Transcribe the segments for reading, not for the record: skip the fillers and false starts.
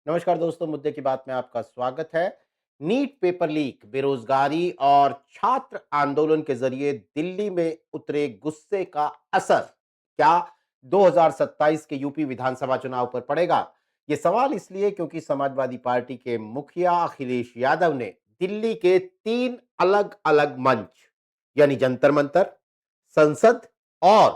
नमस्कार दोस्तों, मुद्दे की बात में आपका स्वागत है। नीट पेपर लीक, बेरोजगारी और छात्र आंदोलन के जरिए दिल्ली में उतरे गुस्से का असर क्या 2027 के यूपी विधानसभा चुनाव पर पड़ेगा? ये सवाल इसलिए क्योंकि समाजवादी पार्टी के मुखिया अखिलेश यादव ने दिल्ली के 3 अलग-अलग मंच यानी जंतर मंतर, संसद और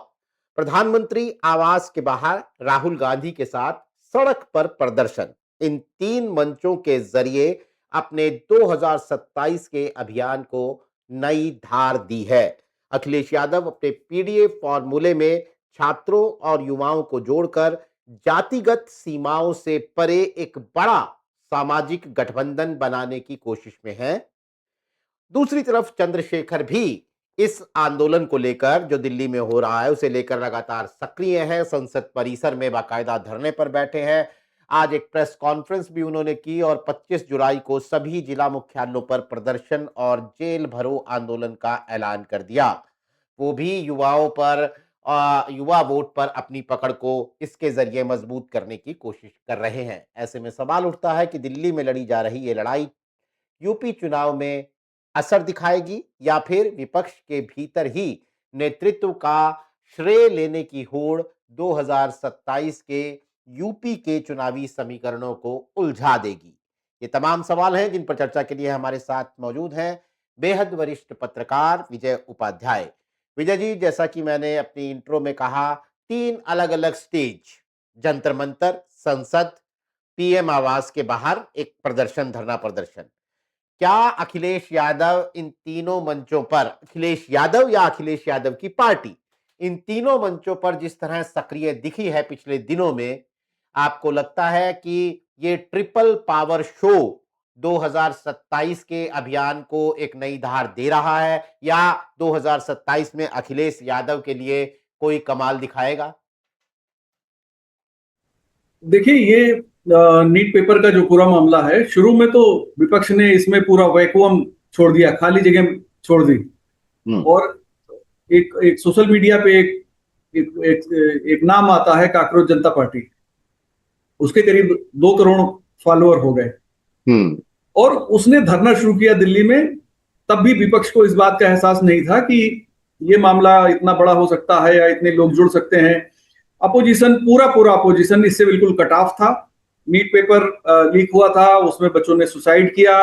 प्रधानमंत्री आवास के बाहर राहुल गांधी के साथ सड़क पर प्रदर्शन, इन 3 मंचों के जरिए अपने 2027 के अभियान को नई धार दी है। अखिलेश यादव अपने पीडीएफ फॉर्मूले में छात्रों और युवाओं को जोड़कर जातिगत सीमाओं से परे एक बड़ा सामाजिक गठबंधन बनाने की कोशिश में हैं। दूसरी तरफ चंद्रशेखर भी इस आंदोलन को लेकर, जो दिल्ली में हो रहा है, उसे लेकर लगातार सक्रिय है। संसद परिसर में बाकायदा धरने पर बैठे हैं। आज एक प्रेस कॉन्फ्रेंस भी उन्होंने की और 25 जुलाई को सभी जिला मुख्यालयों पर प्रदर्शन और जेल भरो आंदोलन का ऐलान कर दिया। वो भी युवाओं पर, युवा वोट पर अपनी पकड़ को इसके जरिए मजबूत करने की कोशिश कर रहे हैं। ऐसे में सवाल उठता है कि दिल्ली में लड़ी जा रही ये लड़ाई यूपी चुनाव में असर दिखाएगी या फिर विपक्ष के भीतर ही नेतृत्व का श्रेय लेने की होड़ 2027 के यूपी के चुनावी समीकरणों को उलझा देगी। ये तमाम सवाल हैं जिन पर चर्चा के लिए हमारे साथ मौजूद हैं बेहद वरिष्ठ पत्रकार विजय उपाध्याय। विजय जी, जैसा कि मैंने अपनी इंट्रो में कहा, 3 अलग-अलग स्टेज, जंतर मंतर, संसद, पीएम आवास के बाहर एक प्रदर्शन, धरना प्रदर्शन। क्या अखिलेश यादव इन तीनों मंचों पर, अखिलेश यादव या अखिलेश यादव की पार्टी इन तीनों मंचों पर जिस तरह सक्रिय दिखी है पिछले दिनों में, आपको लगता है कि ये ट्रिपल पावर शो 2027 के अभियान को एक नई धार दे रहा है या 2027 में अखिलेश यादव के लिए कोई कमाल दिखाएगा? देखिए, ये नीट पेपर का जो पूरा मामला है, शुरू में तो विपक्ष ने इसमें पूरा वैक्यूम छोड़ दिया, खाली जगह छोड़ दी। और एक सोशल मीडिया पे एक नाम आता है, काकरोच जनता पार्टी। उसके करीब 2 करोड़ फॉलोअर हो गए और उसने धरना शुरू किया दिल्ली में। तब भी विपक्ष को इस बात का एहसास नहीं था कि ये मामला इतना बड़ा हो सकता है या इतने लोग जुड़ सकते हैं। अपोजिशन, पूरा अपोजिशन इससे बिल्कुल कट ऑफ था। नीट पेपर लीक हुआ था, उसमें बच्चों ने सुसाइड किया।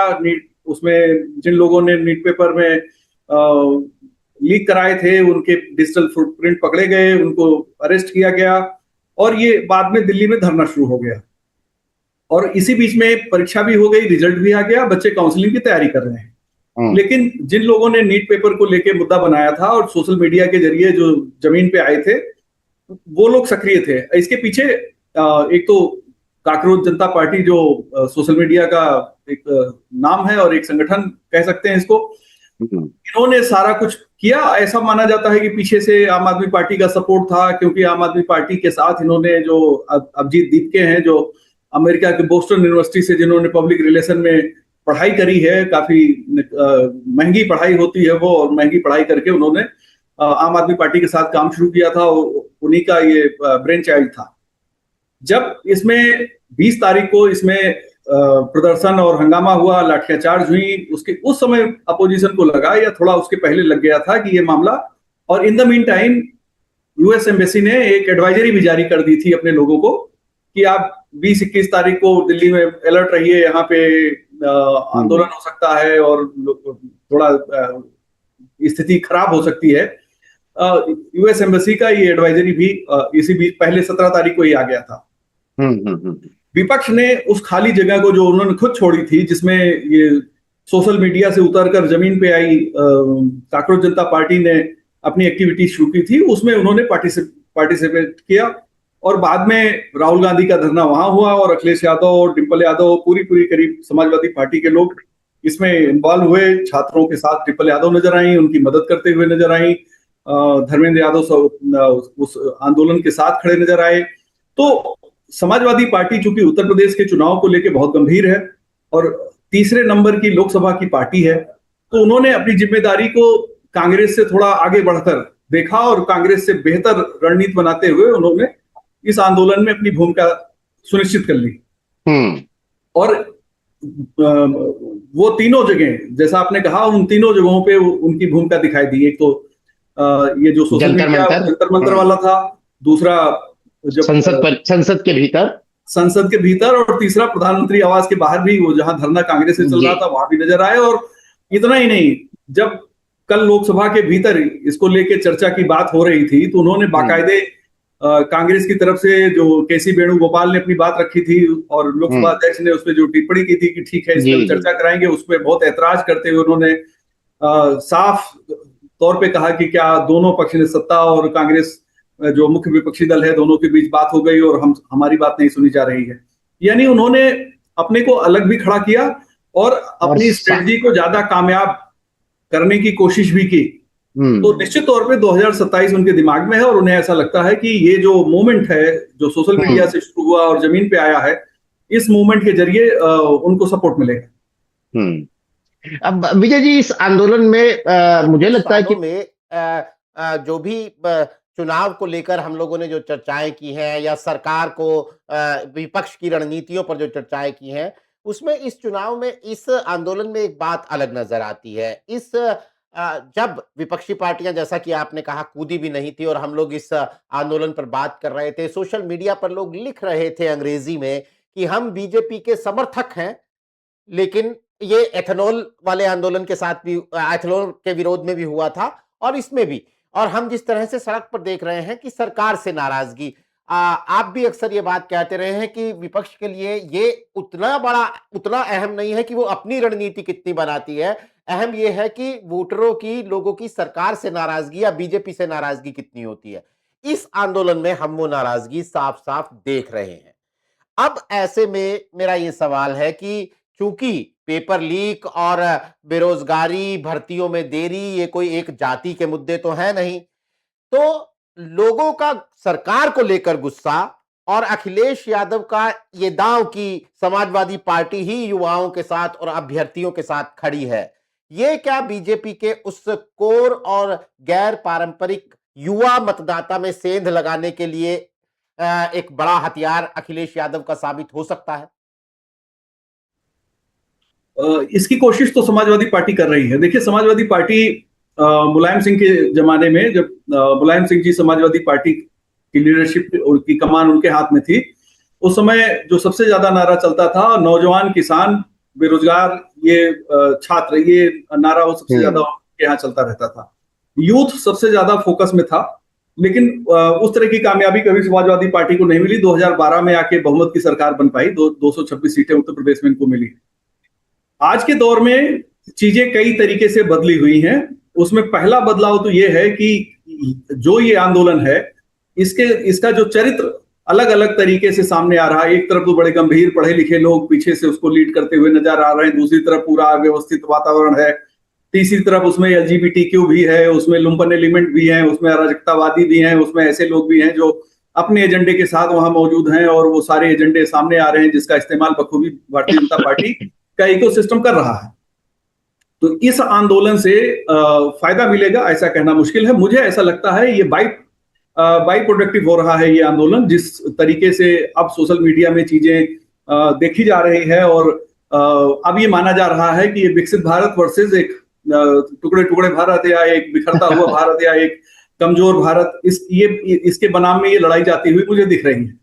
उसमें जिन लोगों ने नीट पेपर में लीक कराए थे, उनके डिजिटल फुटप्रिंट पकड़े गए, उनको अरेस्ट किया गया और ये बाद में दिल्ली में धरना शुरू हो गया। और इसी बीच में परीक्षा भी हो गई, रिजल्ट भी आ गया, बच्चे काउंसलिंग की तैयारी कर रहे हैं। लेकिन जिन लोगों ने नीट पेपर को लेकर मुद्दा बनाया था और सोशल मीडिया के जरिए जो जमीन पे आए थे, वो लोग सक्रिय थे। इसके पीछे एक तो काकरोच जनता पार्टी, जो सोशल मीडिया का एक नाम है और एक संगठन कह सकते हैं इसको, इन्होंने सारा कुछ किया। ऐसा माना जाता है कि पीछे से आम आदमी पार्टी का सपोर्ट था, क्योंकि आम आदमी पार्टी के साथ इन्होंने जो अभिजीत दीपके हैं, जो अमेरिका के बोस्टन यूनिवर्सिटी से जिन्होंने पब्लिक रिलेशन में पढ़ाई करी है, काफी महंगी पढ़ाई होती है वो, और महंगी पढ़ाई करके उन्होंने आम आदमी पार्टी के साथ काम शुरू किया था। उन्हीं का ये ब्रेन चाइल्ड था। जब इसमें 20 तारीख को इसमें प्रदर्शन और हंगामा हुआ, लाठियाचार्ज हुई, उस समय अपोजिशन को लगा, या थोड़ा उसके पहले लग गया था कि ये मामला, और in the mean time US embassy ने एक एडवाइजरी भी जारी कर दी थी अपने लोगों को कि आप 20-21 तारीख को दिल्ली में अलर्ट रहिए, यहाँ पे आंदोलन हो सकता है और थोड़ा स्थिति खराब हो सकती है। यूएस एम्बेसी का ये एडवाइजरी भी इसी बीच पहले 17 तारीख को ही आ गया था। विपक्ष ने उस खाली जगह को, जो उन्होंने खुद छोड़ी थी, जिसमें ये सोशल मीडिया से उतरकर जमीन पे आई काकरोच जनता पार्टी ने अपनी एक्टिविटी शुरू की थी, उसमें उन्होंने पार्टिसिपेट किया। और बाद में राहुल गांधी का धरना वहां हुआ और अखिलेश यादव, डिम्पल यादव, पूरी करीब समाजवादी पार्टी के लोग इसमें इन्वॉल्व हुए। छात्रों के साथ डिम्पल यादव नजर आई, उनकी मदद करते हुए नजर आई। धर्मेंद्र यादव उस आंदोलन के साथ खड़े नजर आए। तो समाजवादी पार्टी चूंकि उत्तर प्रदेश के चुनाव को लेकर बहुत गंभीर है और तीसरे नंबर की लोकसभा की पार्टी है, तो उन्होंने अपनी जिम्मेदारी को कांग्रेस से थोड़ा आगे बढ़कर देखा और कांग्रेस से बेहतर रणनीति बनाते हुए उन्होंने इस आंदोलन में अपनी भूमिका सुनिश्चित कर ली। और वो तीनों जगह, जैसा आपने कहा, उन तीनों जगहों पे उनकी भूमिका दिखाई दी। एक तो ये जो सोशल जंतर मीडिया मंतर। जंतर मंतर वाला था, दूसरा जब संसद के भीतर। संसद के भीतर, और तीसरा प्रधानमंत्री आवास के बाहर भी वो जहां धरना कांग्रेस से चल जी। रहा था वहां भी नजर आए। और इतना ही नहीं, जब कल लोकसभा के भीतर इसको लेके चर्चा की बात हो रही थी तो उन्होंने बाकायदे कांग्रेस की तरफ से जो केसी वेणुगोपाल ने अपनी बात रखी थी और लोकसभा अध्यक्ष ने उसमें जो टिप्पणी की थी कि ठीक है इस पर जी जी। चर्चा कराएंगे, उसमें बहुत ऐतराज करते हुए उन्होंने साफ तौर पे कहा कि क्या दोनों पक्ष ने, सत्ता और कांग्रेस जो मुख्य विपक्षी दल है, दोनों के बीच बात हो गई और हमारी बात नहीं सुनी जा रही है। यानी उन्होंने अपने को अलग भी खड़ा किया और और अपनी स्ट्रेटजी को ज्यादा कामयाब करने की कोशिश भी की। तो निश्चित तौर पे 2027 उनके दिमाग में है और उन्हें ऐसा लगता है कि ये जो मूवमेंट है जो सोशल मीडिया से शुरू हुआ और जमीन पे आया है, इस मूवमेंट के जरिए उनको सपोर्ट मिलेगा। अब विजय जी, इस आंदोलन में मुझे लगता है कि में जो भी चुनाव को लेकर हम लोगों ने जो चर्चाएं की हैं या सरकार को विपक्ष की रणनीतियों पर जो चर्चाएं की हैं, उसमें इस चुनाव में, इस आंदोलन में एक बात अलग नजर आती है। जब विपक्षी पार्टियां, जैसा कि आपने कहा, कूदी भी नहीं थी और हम लोग इस आंदोलन पर बात कर रहे थे, सोशल मीडिया पर लोग लिख रहे थे अंग्रेजी में कि हम बीजेपी के समर्थक हैं, लेकिन ये एथेनॉल वाले आंदोलन के साथ भी, एथेनॉल के विरोध में भी हुआ था और इसमें भी, और हम जिस तरह से सड़क पर देख रहे हैं कि सरकार से नाराजगी, आप भी अक्सर ये बात कहते रहे हैं कि विपक्ष के लिए ये उतना अहम नहीं है कि वो अपनी रणनीति कितनी बनाती है, अहम ये है कि वोटरों की, लोगों की सरकार से नाराजगी या बीजेपी से नाराजगी कितनी होती है। इस आंदोलन में हम वो नाराजगी साफ साफ देख रहे हैं। अब ऐसे में मेरा ये सवाल है कि चूंकि पेपर लीक और बेरोजगारी, भर्तियों में देरी, ये कोई एक जाति के मुद्दे तो है नहीं, तो लोगों का सरकार को लेकर गुस्सा और अखिलेश यादव का ये दांव कि समाजवादी पार्टी ही युवाओं के साथ और अभ्यर्थियों के साथ खड़ी है, ये क्या बीजेपी के उस कोर और गैर पारंपरिक युवा मतदाता में सेंध लगाने के लिए एक बड़ा हथियार अखिलेश यादव का साबित हो सकता है? इसकी कोशिश तो समाजवादी पार्टी कर रही है। देखिए, समाजवादी पार्टी मुलायम सिंह के जमाने में, जब मुलायम सिंह जी समाजवादी पार्टी की लीडरशिप की कमान उनके हाथ में थी, उस समय जो सबसे ज्यादा नारा चलता था, नौजवान, किसान, बेरोजगार, ये छात्र, ये नारा वो सबसे ज्यादा उनके यहाँ चलता रहता था। यूथ सबसे ज्यादा फोकस में था, लेकिन उस तरह की कामयाबी कभी समाजवादी पार्टी को नहीं मिली। 2012 में आके बहुमत की सरकार बन पाई, 226 सीटें उत्तर प्रदेश में इनको मिली। आज के दौर में चीजें कई तरीके से बदली हुई हैं। उसमें पहला बदलाव तो ये है कि जो ये आंदोलन है, इसका जो चरित्र अलग अलग तरीके से सामने आ रहा है। एक तरफ तो बड़े गंभीर पढ़े लिखे लोग पीछे से उसको लीड करते हुए नजर आ रहे हैं, दूसरी तरफ पूरा व्यवस्थित वातावरण है, तीसरी तरफ उसमें LGBTQ भी है, उसमें लुम्पन एलिमेंट भी है, उसमें अराजकतावादी भी हैं, उसमें ऐसे लोग भी हैं जो अपने एजेंडे के साथ वहां मौजूद हैं और वो सारे एजेंडे सामने आ रहे हैं, जिसका इस्तेमाल बखूबी भारतीय जनता पार्टी का इकोसिस्टम कर रहा है। तो इस आंदोलन से फायदा मिलेगा ऐसा कहना मुश्किल है। मुझे ऐसा लगता है ये बाई प्रोडक्टिव हो रहा है ये आंदोलन, जिस तरीके से अब सोशल मीडिया में चीजें देखी जा रही है। और अब ये माना जा रहा है कि ये विकसित भारत वर्सेस एक टुकड़े टुकड़े भारत, या एक बिखरता हुआ भारत, या एक कमजोर भारत, इसके बनाम में ये लड़ाई जाती हुई मुझे दिख रही है।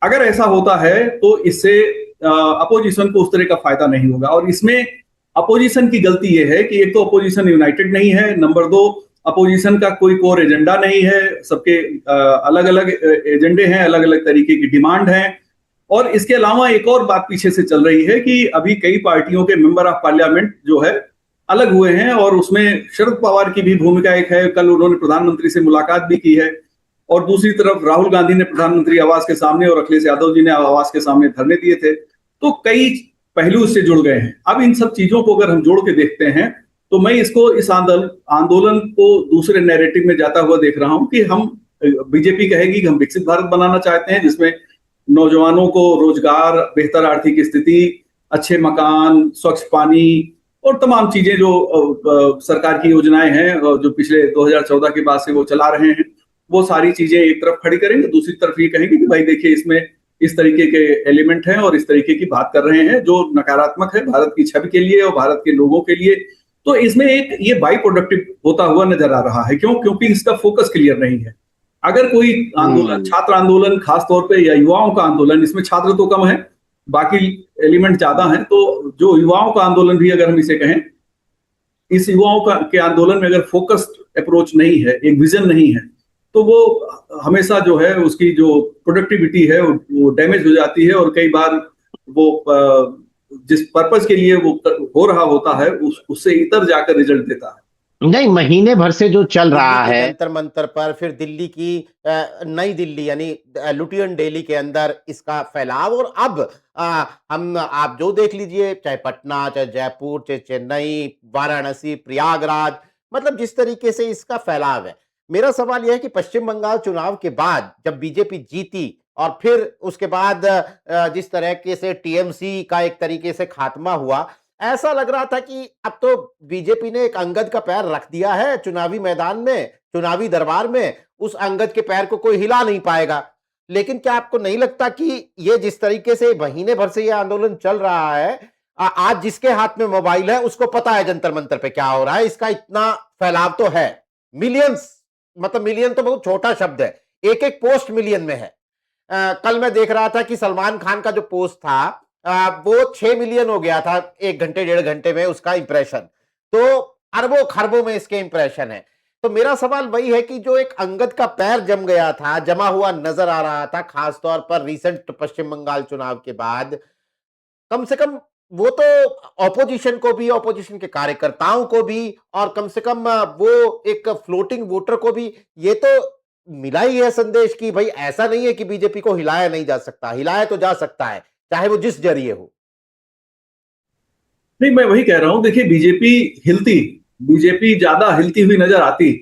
अगर ऐसा होता है तो इससे अपोजिशन को उस तरह का फायदा नहीं होगा। और इसमें अपोजिशन की गलती यह है कि एक तो अपोजिशन यूनाइटेड नहीं है, नंबर 2 अपोजिशन का कोई कोर एजेंडा नहीं है, सबके अलग अलग एजेंडे हैं, अलग अलग तरीके की डिमांड है। और इसके अलावा एक और बात पीछे से चल रही है कि अभी कई पार्टियों के मेंबर ऑफ पार्लियामेंट जो है अलग हुए हैं, और उसमें शरद पवार की भी भूमिका एक है। कल उन्होंने प्रधानमंत्री से मुलाकात भी की है, और दूसरी तरफ राहुल गांधी ने प्रधानमंत्री आवास के सामने और अखिलेश यादव जी ने आवास के सामने धरने दिए थे। तो कई पहलू इससे जुड़ गए हैं। अब इन सब चीजों को अगर हम जोड़ के देखते हैं तो मैं इस आंदोलन को दूसरे नैरेटिव में जाता हुआ देख रहा हूं कि बीजेपी कहेगी कि हम विकसित भारत बनाना चाहते हैं, जिसमें नौजवानों को रोजगार, बेहतर आर्थिक स्थिति, अच्छे मकान, स्वच्छ पानी और तमाम चीजें जो सरकार की योजनाएं हैं जो पिछले 2014 के बाद से वो चला रहे हैं, वो सारी चीजें एक तरफ खड़ी करेंगे, दूसरी तरफ ये कहेंगे कि भाई देखिए, इसमें इस तरीके के एलिमेंट हैं और इस तरीके की बात कर रहे हैं जो नकारात्मक है भारत की छवि के लिए और भारत के लोगों के लिए। तो इसमें एक ये बाई प्रोडक्टिव होता हुआ नजर आ रहा है। क्यों? क्योंकि इसका फोकस क्लियर नहीं है। अगर कोई आंदोलन, छात्र आंदोलन खासतौर पे, या युवाओं का आंदोलन, इसमें छात्र तो कम है, बाकी एलिमेंट ज्यादा हैं, तो जो युवाओं का आंदोलन भी अगर हम इसे कहें, इस युवाओं का के आंदोलन में अगर फोकस्ड अप्रोच नहीं है, एक विजन नहीं है, तो वो हमेशा जो है उसकी जो प्रोडक्टिविटी है वो डैमेज हो जाती है, और कई बार वो जिस पर्पस के लिए वो हो रहा होता है उससे इतर जाकर रिजल्ट देता है। नहीं, महीने भर से जो चल रहा दिल्ली के है, जंतर मंतर पर, फिर दिल्ली की नई दिल्ली यानी लुटियन दिल्ली के अंदर इसका फैलाव, और अब हम आप जो देख लीजिए, चाहे पटना, चाहे जयपुर, चाहे चेन्नई, वाराणसी, प्रयागराज, मतलब जिस तरीके से इसका फैलाव है। मेरा सवाल यह है कि पश्चिम बंगाल चुनाव के बाद जब बीजेपी जीती और फिर उसके बाद जिस तरीके से टीएमसी का एक तरीके से खात्मा हुआ, ऐसा लग रहा था कि अब तो बीजेपी ने एक अंगद का पैर रख दिया है चुनावी मैदान में, चुनावी दरबार में, उस अंगद के पैर को कोई हिला नहीं पाएगा। लेकिन क्या आपको नहीं लगता कि ये जिस तरीके से महीने भर से ये आंदोलन चल रहा है, आज जिसके हाथ में मोबाइल है उसको पता है जंतर मंतर पे क्या हो रहा है, इसका इतना फैलाव तो है, मिलियंस, मतलब मिलियन तो बहुत छोटा शब्द है, एक एक पोस्ट मिलियन में है। कल मैं देख रहा था कि सलमान खान का जो पोस्ट था वो 6 मिलियन हो गया था 1 घंटे 1.5 घंटे में उसका इंप्रेशन, तो अरबों खरबों में इसके इंप्रेशन है। तो मेरा सवाल वही है कि जो एक अंगद का पैर जम गया था, जमा हुआ नजर आ रहा था, खासतौर पर रिसेंट पश्चिम बंगाल चुनाव के बाद, कम से कम वो तो ऑपोजिशन को भी, ऑपोजिशन के कार्यकर्ताओं को भी, और कम से कम वो एक फ्लोटिंग वोटर को भी ये तो मिला ही है संदेश कि भाई ऐसा नहीं है कि बीजेपी को हिलाया नहीं जा सकता, हिलाया तो जा सकता है, चाहे वो जिस जरिए हो। नहीं, मैं वही कह रहा हूं, देखिए बीजेपी ज्यादा हिलती हुई नजर आती,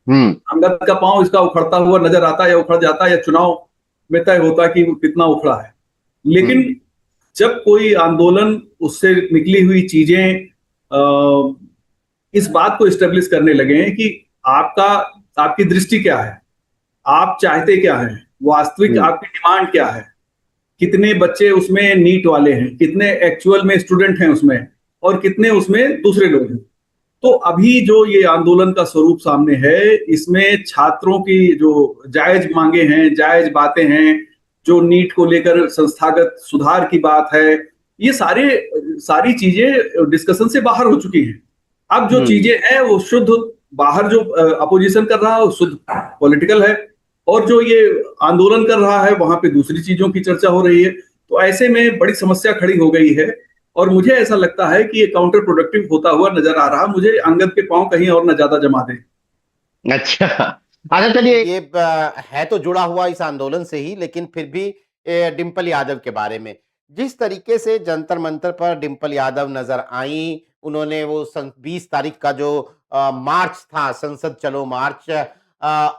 अंगद का पांव इसका उखड़ता हुआ नजर आता या उखड़ जाता, या चुनाव में तय होता कि वो कितना उखड़ा है। लेकिन जब कोई आंदोलन, उससे निकली हुई चीजें इस बात को इस्टेब्लिश करने लगे हैं कि आपकी दृष्टि क्या है, आप चाहते क्या हैं, वास्तविक आपकी डिमांड क्या है, कितने बच्चे उसमें नीट वाले हैं, कितने एक्चुअल में स्टूडेंट हैं उसमें, और कितने उसमें दूसरे लोग हैं। तो अभी जो ये आंदोलन का स्वरूप सामने है, इसमें छात्रों की जो जायज मांगे हैं, जायज बातें हैं, जो नीट को लेकर संस्थागत सुधार की बात है, ये सारी चीजें डिस्कशन से बाहर हो चुकी हैं। अब जो चीजें हैं वो शुद्ध बाहर जो अपोजिशन कर रहा है वो शुद्ध पॉलिटिकल है, और जो ये आंदोलन कर रहा है वहां पे दूसरी चीजों की चर्चा हो रही है। तो ऐसे में बड़ी समस्या खड़ी हो गई है, और मुझे ऐसा लगता है कि ये काउंटर प्रोडक्टिव होता हुआ नजर आ रहा। मुझे अंगद के पांव कहीं और न ज्यादा जमा दे। अच्छा चलिए, ये है तो जुड़ा हुआ इस आंदोलन से ही, लेकिन फिर भी डिंपल यादव के बारे में, जिस तरीके से जंतर मंतर पर डिंपल यादव नजर आई, उन्होंने वो 20 तारीख का जो मार्च था, संसद चलो मार्च,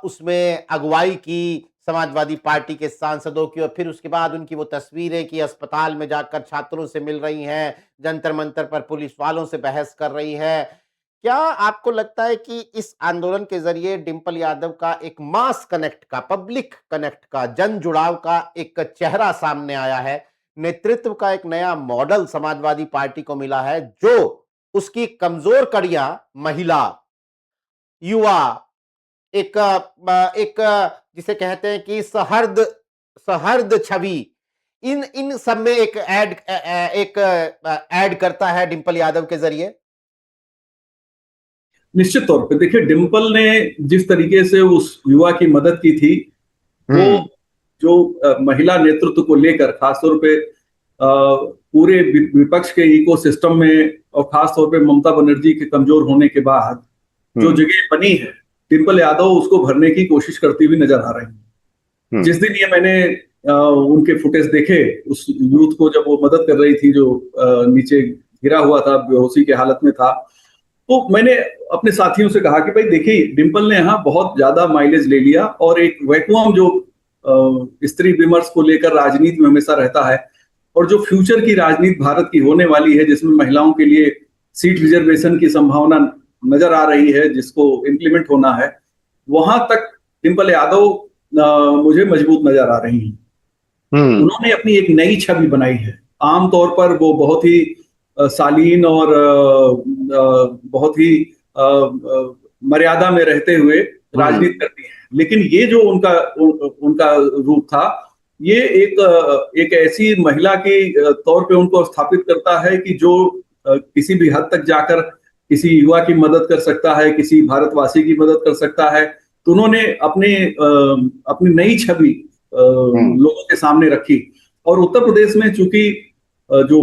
उसमें अगुवाई की समाजवादी पार्टी के सांसदों की, और फिर उसके बाद उनकी वो तस्वीरें कि अस्पताल में जाकर छात्रों से मिल रही हैं, जंतर मंतर पर पुलिस वालों से बहस कर रही है। क्या आपको लगता है कि इस आंदोलन के जरिए डिंपल यादव का एक मास कनेक्ट का, पब्लिक कनेक्ट का, जन जुड़ाव का एक चेहरा सामने आया है, नेतृत्व का एक नया मॉडल समाजवादी पार्टी को मिला है, जो उसकी कमजोर कड़ियां, महिला, युवा, एक जिसे कहते हैं कि सहर्द छवि, इन सब में एक ऐड करता है डिंपल यादव के जरिए? निश्चित तौर पे देखिए, डिंपल ने जिस तरीके से उस युवा की मदद की थी, वो जो महिला नेतृत्व को लेकर खासतौर पे पूरे विपक्ष के इकोसिस्टम में, और खासतौर पे ममता बनर्जी के कमजोर होने के बाद जो जगह बनी है, डिंपल यादव उसको भरने की कोशिश करती हुई नजर आ रही है। जिस दिन ये मैंने उनके फुटेज देखे, उस यूथ को जब वो मदद कर रही थी जो नीचे गिरा हुआ था, बेहोशी की हालत में था, तो मैंने अपने साथियों से कहा कि भाई देखिए, डिंपल ने यहाँ बहुत ज्यादा माइलेज ले लिया, और एक वैक्यूम जो स्त्री विमर्श को लेकर राजनीति में हमेशा रहता है, और जो फ्यूचर की राजनीति भारत की होने वाली है, जिसमें महिलाओं के लिए सीट रिजर्वेशन की संभावना नजर आ रही है, जिसको इम्प्लीमेंट होना है, वहां तक डिंपल यादव मुझे मजबूत नजर आ रही हैं। उन्होंने अपनी एक नई छवि बनाई है। आमतौर पर वो बहुत ही शालीन और बहुत ही मर्यादा में रहते हुए राजनीति करती हैं, लेकिन ये जो उनका रूप था, ये एक ऐसी महिला के तौर पे उनको स्थापित करता है कि जो किसी भी हद तक जाकर किसी युवा की मदद कर सकता है, किसी भारतवासी की मदद कर सकता है। तो उन्होंने अपनी नई छवि लोगों के सामने रखी। और उत्तर प्रदेश में चूंकि जो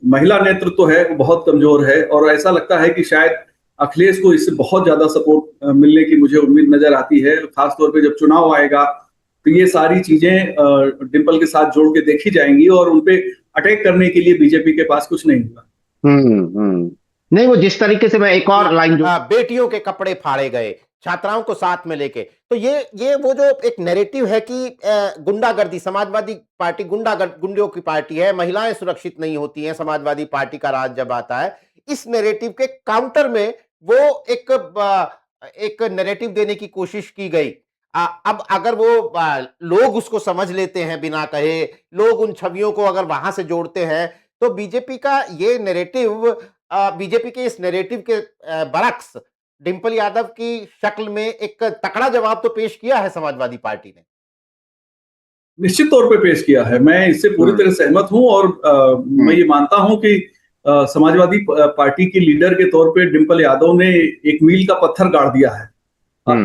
महिला नेतृत्व है वो बहुत कमजोर है, और ऐसा लगता है कि शायद अखिलेश को इससे बहुत ज्यादा सपोर्ट मिलने की मुझे उम्मीद नजर आती है। खासतौर पे जब चुनाव आएगा तो ये सारी चीजें डिंपल के साथ जोड़ के देखी जाएंगी, और उनपे अटैक करने के लिए बीजेपी के पास कुछ नहीं होगा। नहीं, वो जिस तरीके से, मैं एक और लाइन जो बेटियों के कपड़े फाड़े गए, छात्राओं को साथ में लेके, तो ये वो जो एक नैरेटिव है कि गुंडागर्दी, समाजवादी पार्टी गुंडों की पार्टी है, महिलाएं सुरक्षित नहीं होती हैं समाजवादी पार्टी का राज जब आता है, इस नैरेटिव के काउंटर में वो एक नैरेटिव देने की कोशिश की गई। अब अगर वो लोग उसको समझ लेते हैं बिना कहे, लोग उन छवियों को अगर वहां से जोड़ते हैं, तो बीजेपी का ये नैरेटिव, बीजेपी के इस नैरेटिव के बरक्स डिंपल यादव की शक्ल में एक तकड़ा जवाब तो पेश किया है समाजवादी पार्टी ने। निश्चित तौर पे पेश किया है, मैं इससे पूरी तरह सहमत हूं, और मैं ये मानता हूं कि समाजवादी पार्टी की लीडर के तौर पे डिंपल यादव ने एक मील का पत्थर गाड़ दिया है।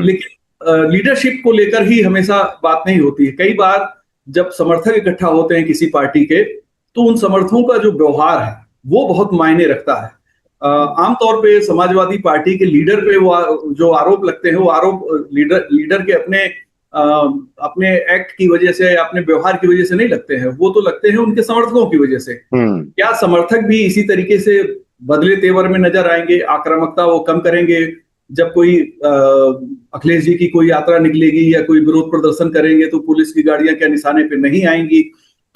लेकिन लीडरशिप को लेकर ही हमेशा बात नहीं होती है। कई बार जब समर्थक इकट्ठा होते हैं किसी पार्टी के, तो उन समर्थकों का जो व्यवहार है वो बहुत मायने रखता है। आमतौर पे समाजवादी पार्टी के लीडर पे वो जो आरोप लगते हैं, वो आरोप लीडर के अपने एक्ट की वजह से, अपने व्यवहार की वजह से नहीं लगते हैं, वो तो लगते हैं उनके समर्थकों की वजह से। क्या समर्थक भी इसी तरीके से बदले तेवर में नजर आएंगे? आक्रामकता वो कम करेंगे जब कोई अखिलेश जी की कोई यात्रा निकलेगी या कोई विरोध प्रदर्शन करेंगे तो पुलिस की गाड़ियां क्या निशाने पे नहीं आएंगी?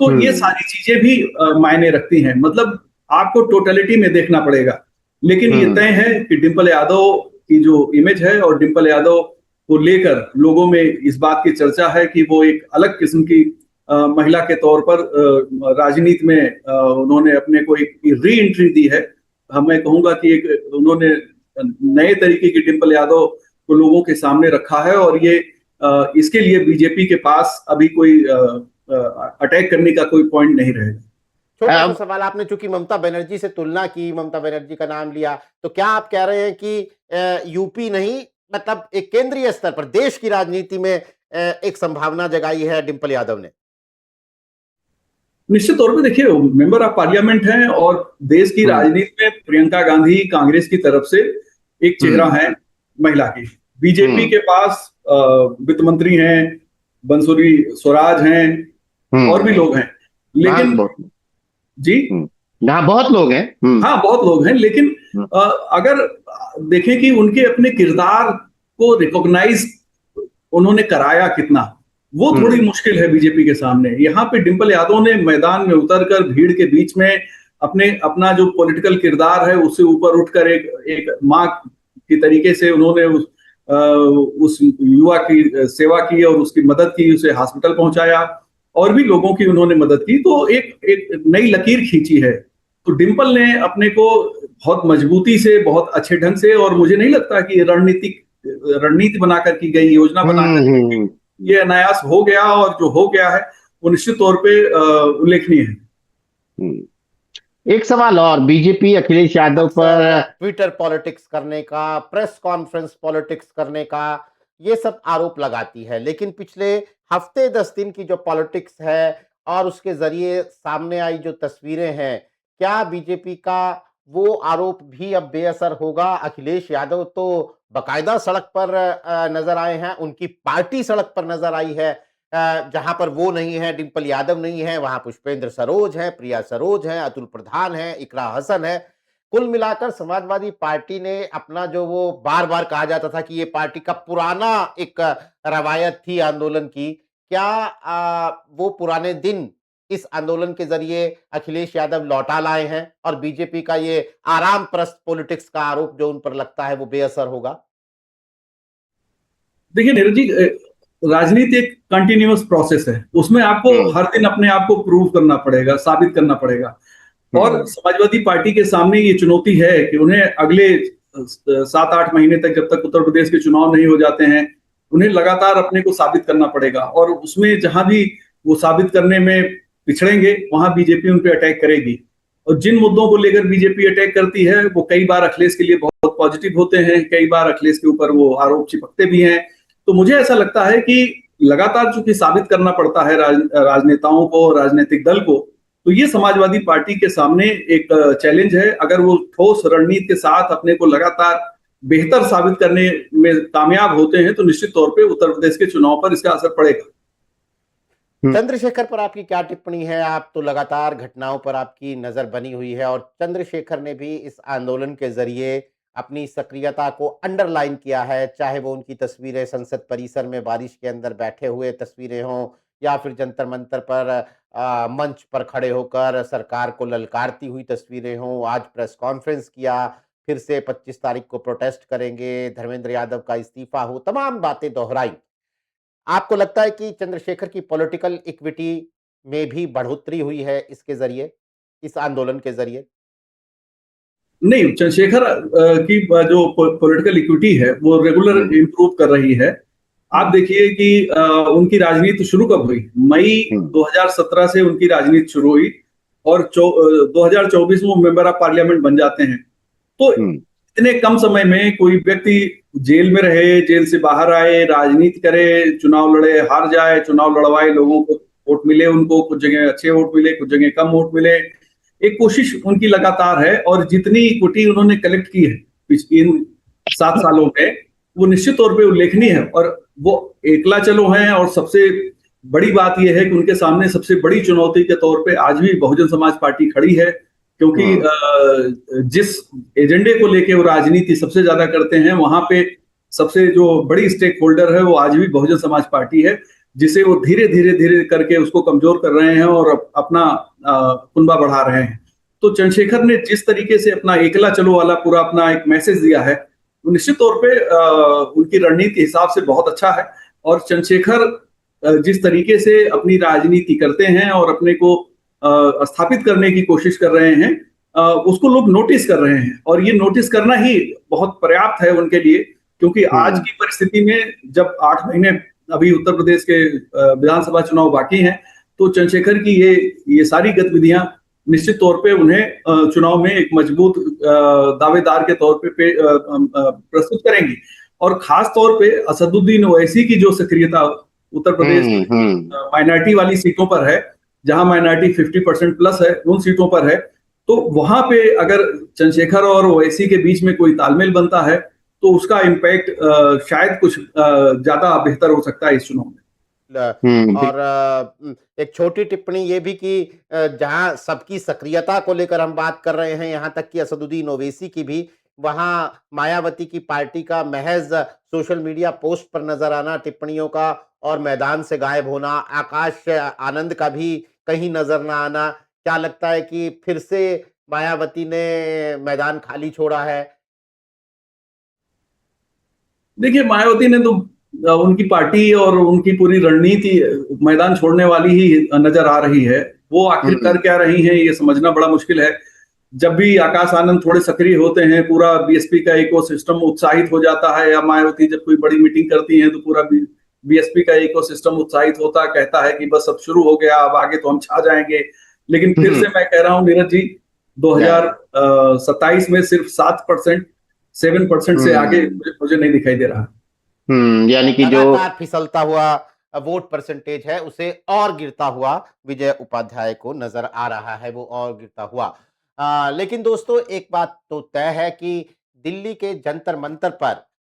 तो ये सारी चीजें भी मायने रखती हैं। मतलब आपको टोटलिटी में देखना पड़ेगा। लेकिन ये तय है कि डिंपल यादव की जो इमेज है, और डिंपल यादव को लेकर लोगों में इस बात की चर्चा है कि वो एक अलग किस्म की महिला के तौर पर राजनीति में उन्होंने अपने को एक री एंट्री दी है। मैं कहूंगा कि एक उन्होंने नए तरीके की डिंपल यादव को लोगों के सामने रखा है, और ये इसके लिए बीजेपी के पास अभी कोई अटैक करने का कोई पॉइंट नहीं रहेगा। छोटा सा सवाल, आपने चूंकि ममता बनर्जी से तुलना की, ममता बनर्जी का नाम लिया, तो क्या आप कह रहे हैं कि यूपी नहीं, मतलब एक केंद्रीय स्तर पर देश की राजनीति में एक संभावना जगाई है डिंपल यादव ने? निश्चित तौर पे देखिए, मेंबर ऑफ पार्लियामेंट हैं, और देश की राजनीति में प्रियंका गांधी कांग्रेस की तरफ से एक चेहरा है महिला की। बीजेपी के पास वित्त मंत्री हैं, बंसुरी स्वराज हैं, और भी लोग हैं, लेकिन जी हाँ, बहुत लोग हैं। हाँ, बहुत लोग हैं, लेकिन अगर देखें कि उनके अपने किरदार को रिकॉग्नाइज उन्होंने कराया कितना, वो थोड़ी मुश्किल है बीजेपी के सामने। यहाँ पे डिंपल यादव ने मैदान में उतरकर भीड़ के बीच में अपना जो पॉलिटिकल किरदार है उससे ऊपर उठकर एक माँ की तरीके से उन्होंने उस युवा की सेवा की और उसकी मदद की, उसे हॉस्पिटल पहुंचाया, और भी लोगों की उन्होंने मदद की। तो एक नई लकीर खींची है। तो डिंपल ने अपने को बहुत मजबूती से, बहुत अच्छे ढंग से, और मुझे नहीं लगता कि रणनीति बनाकर की गई, योजना बनाकर ये अनायास हो गया, और जो हो गया है वो निश्चित तौर पे उल्लेखनीय है। एक सवाल और, बीजेपी अखिलेश यादव पर ट्विटर पॉलिटिक्स करने का, प्रेस कॉन्फ्रेंस पॉलिटिक्स करने का, ये सब आरोप लगाती है, लेकिन पिछले हफ्ते 10 दिन की जो पॉलिटिक्स है और उसके जरिए सामने आई जो तस्वीरें हैं, क्या बीजेपी का वो आरोप भी अब बेअसर होगा? अखिलेश यादव तो बकायदा सड़क पर नजर आए हैं, उनकी पार्टी सड़क पर नजर आई है, जहां पर वो नहीं है, डिंपल यादव नहीं है, वहां पुष्पेंद्र सरोज है, प्रिया सरोज है, अतुल प्रधान है, इकरा हसन है। कुल मिलाकर समाजवादी पार्टी ने अपना जो वो बार बार कहा जाता था कि ये पार्टी का पुराना एक रवायत थी आंदोलन की, क्या वो पुराने दिन इस आंदोलन के जरिए अखिलेश यादव लौटा लाए हैं, और बीजेपी का ये आराम प्रस्त पॉलिटिक्स का आरोप जो उन पर लगता है वो बेअसर होगा? देखिए नीरज जी, राजनीति एक कंटिन्यूअस प्रोसेस है, उसमें आपको हर दिन अपने आप को प्रूव करना पड़ेगा, साबित करना पड़ेगा। और समाजवादी पार्टी के सामने ये चुनौती है कि उन्हें अगले 7-8 महीने तक, जब तक उत्तर प्रदेश के चुनाव नहीं हो जाते हैं, उन्हें लगातार अपने को साबित करना पड़ेगा। और उसमें जहां भी वो साबित करने में पिछड़ेंगे, वहां बीजेपी उन पे अटैक करेगी। और जिन मुद्दों को लेकर बीजेपी अटैक करती है, वो कई बार अखिलेश के लिए बहुत पॉजिटिव होते हैं, कई बार अखिलेश के ऊपर वो आरोप चिपकते भी हैं। तो मुझे ऐसा लगता है कि लगातार चूंकि साबित करना पड़ता है राजनेताओं को, राजनीतिक दल को, तो ये समाजवादी पार्टी के सामने एक चैलेंज है। अगर वो ठोस रणनीति के साथ अपने को लगातार बेहतर साबित करने में कामयाब होते हैं, तो निश्चित तौर पे उत्तर प्रदेश के चुनाव पर इसका असर पड़ेगा। चंद्रशेखर पर आपकी क्या टिप्पणी है? आप तो लगातार घटनाओं पर आपकी नजर बनी हुई है और चंद्रशेखर ने भी इस आंदोलन के जरिए अपनी सक्रियता को अंडरलाइन किया है, चाहे वो उनकी तस्वीरें संसद परिसर में बारिश के अंदर बैठे हुए तस्वीरें हों या फिर जंतर मंतर पर मंच पर खड़े होकर सरकार को ललकारती हुई तस्वीरें हों। आज प्रेस कॉन्फ्रेंस किया, फिर से 25 तारीख को प्रोटेस्ट करेंगे, धर्मेंद्र यादव का इस्तीफा हो, तमाम बातें दोहराई। आपको लगता है कि चंद्रशेखर की पॉलिटिकल इक्विटी में भी बढ़ोतरी हुई है इसके ज़रिए, इस आंदोलन के ज़रिए? नहीं, चंद्रशेखर की जो पॉलिटिकल इक्विटी है वो रेगुलर इंप्रूव कर रही है। आप देखिए कि उनकी राजनीति शुरू कब हुई? मई 2017 से उनकी राजनीति शुरू हुई और 2024 में वो मेंबर ऑफ पार्लियामेंट बन जाते हैं। तो इतने कम समय में कोई व्यक्ति जेल में रहे, जेल से बाहर आए, राजनीति करे, चुनाव लड़े, हार जाए, चुनाव लड़वाए, लोगों को वोट मिले, उनको कुछ जगह अच्छे वोट मिले, कुछ जगह कम वोट मिले। एक कोशिश उनकी लगातार है और जितनी इक्विटी उन्होंने कलेक्ट की है इन 7 सालों में, वो निश्चित तौर पे उल्लेखनीय है। और वो एकला चलो हैं। और सबसे बड़ी बात यह है कि उनके सामने सबसे बड़ी चुनौती के तौर पे आज भी बहुजन समाज पार्टी खड़ी है, क्योंकि जिस एजेंडे को लेके वो राजनीति सबसे ज्यादा करते हैं, वहां पे सबसे जो बड़ी स्टेक होल्डर है वो आज भी बहुजन समाज पार्टी है, जिसे वो धीरे धीरे धीरे करके उसको कमजोर कर रहे हैं और अपना कुनबा बढ़ा रहे हैं। तो चंद्रशेखर ने जिस तरीके से अपना एकला चलो वाला पूरा अपना एक मैसेज दिया है, वो निश्चित तौर पे उनकी रणनीति के हिसाब से बहुत अच्छा है। और चंद्रशेखर जिस तरीके से अपनी राजनीति करते हैं और अपने को स्थापित करने की कोशिश कर रहे हैं, उसको लोग नोटिस कर रहे हैं। और ये नोटिस करना ही बहुत पर्याप्त है उनके लिए, क्योंकि आज की परिस्थिति में जब 8 महीने अभी उत्तर प्रदेश के विधानसभा चुनाव बाकी हैं, तो चंद्रशेखर की ये सारी गतिविधियां निश्चित तौर पे उन्हें चुनाव में एक मजबूत दावेदार के तौर पे प्रस्तुत करेंगी। और खास तौर पे असदुद्दीन ओवैसी की जो सक्रियता उत्तर प्रदेश माइनॉरिटी वाली सीटों पर है, जहां माइनॉरिटी 50% प्लस है, उन सीटों पर है, तो वहां पे अगर चंद्रशेखर और ओवैसी के बीच में कोई तालमेल बनता है, तो उसका इम्पैक्ट शायद कुछ ज्यादा बेहतर हो सकता है इस चुनाव में। और एक छोटी टिप्पणी ये भी कि जहां सबकी सक्रियता को लेकर हम बात कर रहे हैं, यहां तक कि असदुद्दीन ओवैसी की भी, वहां मायावती की पार्टी का महज सोशल मीडिया पोस्ट पर नजर आना, टिप्पणियों का, और मैदान से गायब होना, आकाश आनंद का भी कहीं नजर ना आना, क्या लगता है कि फिर से मायावती ने मैदान खाली छोड़ा है? देखिए, मायावती ने तो उनकी पार्टी और उनकी पूरी रणनीति मैदान छोड़ने वाली ही नजर आ रही है। वो आखिर कर क्या रही हैं, ये समझना बड़ा मुश्किल है। जब भी आकाश आनंद थोड़े सक्रिय होते हैं, पूरा बीएसपी का इकोसिस्टम उत्साहित हो जाता है, या मायावती जब कोई बड़ी मीटिंग करती हैं, तो पूरा बीएसपी का इकोसिस्टम उत्साहित होता, कहता है कि बस अब शुरू हो गया, अब आगे तो हम छा जाएंगे। लेकिन फिर से मैं कह रहा हूं नीरज जी, 2027 में सिर्फ 7% से आगे मुझे नहीं दिखाई दे रहा। यानी कि जो लगातार फिसलता हुआ वोट परसेंटेज है, उसे और गिरता हुआ विजय उपाध्याय को नजर आ रहा है, वो और गिरता हुआ। लेकिन दोस्तों, एक बात तो तय है कि दिल्ली के जंतर मंतर पर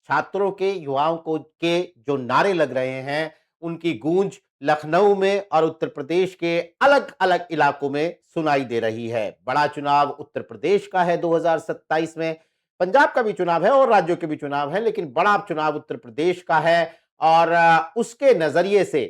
छात्रों के, युवाओं को के जो नारे लग रहे हैं, उनकी गूंज लखनऊ में और उत्तर प्रदेश के अलग अलग इलाकों में सुनाई दे रही है। बड़ा चुनाव उत्तर प्रदेश का है 2027 में, पंजाब का भी चुनाव है और राज्यों के भी चुनाव है, लेकिन बड़ा चुनाव उत्तर प्रदेश का है। और उसके नजरिए से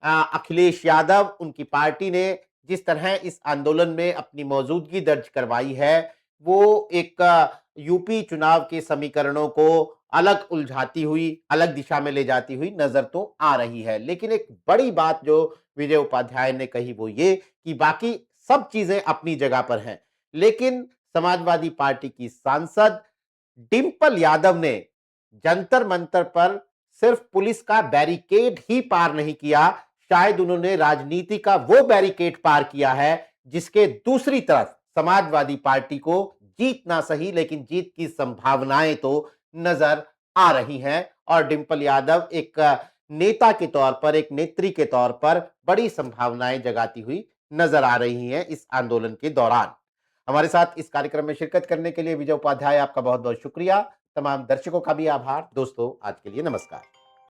अखिलेश यादव, उनकी पार्टी ने जिस तरह इस आंदोलन में अपनी मौजूदगी दर्ज करवाई है, वो एक यूपी चुनाव के समीकरणों को अलग उलझाती हुई, अलग दिशा में ले जाती हुई नजर तो आ रही है। लेकिन एक बड़ी बात जो विजय उपाध्याय ने कही वो ये कि बाकी सब चीजें अपनी जगह पर हैं, लेकिन समाजवादी पार्टी की सांसद डिंपल यादव ने जंतर मंतर पर सिर्फ पुलिस का बैरिकेड ही पार नहीं किया, शायद उन्होंने राजनीति का वो बैरिकेड पार किया है जिसके दूसरी तरफ समाजवादी पार्टी को जीत ना सही लेकिन जीत की संभावनाएं तो नजर आ रही हैं और डिंपल यादव एक नेता के तौर पर, एक नेत्री के तौर पर बड़ी संभावनाएं जगाती हुई नजर आ रही हैं इस आंदोलन के दौरान। हमारे साथ इस कार्यक्रम में शिरकत करने के लिए विजय उपाध्याय आपका बहुत बहुत शुक्रिया। तमाम दर्शकों का भी आभार। दोस्तों, आज के लिए नमस्कार।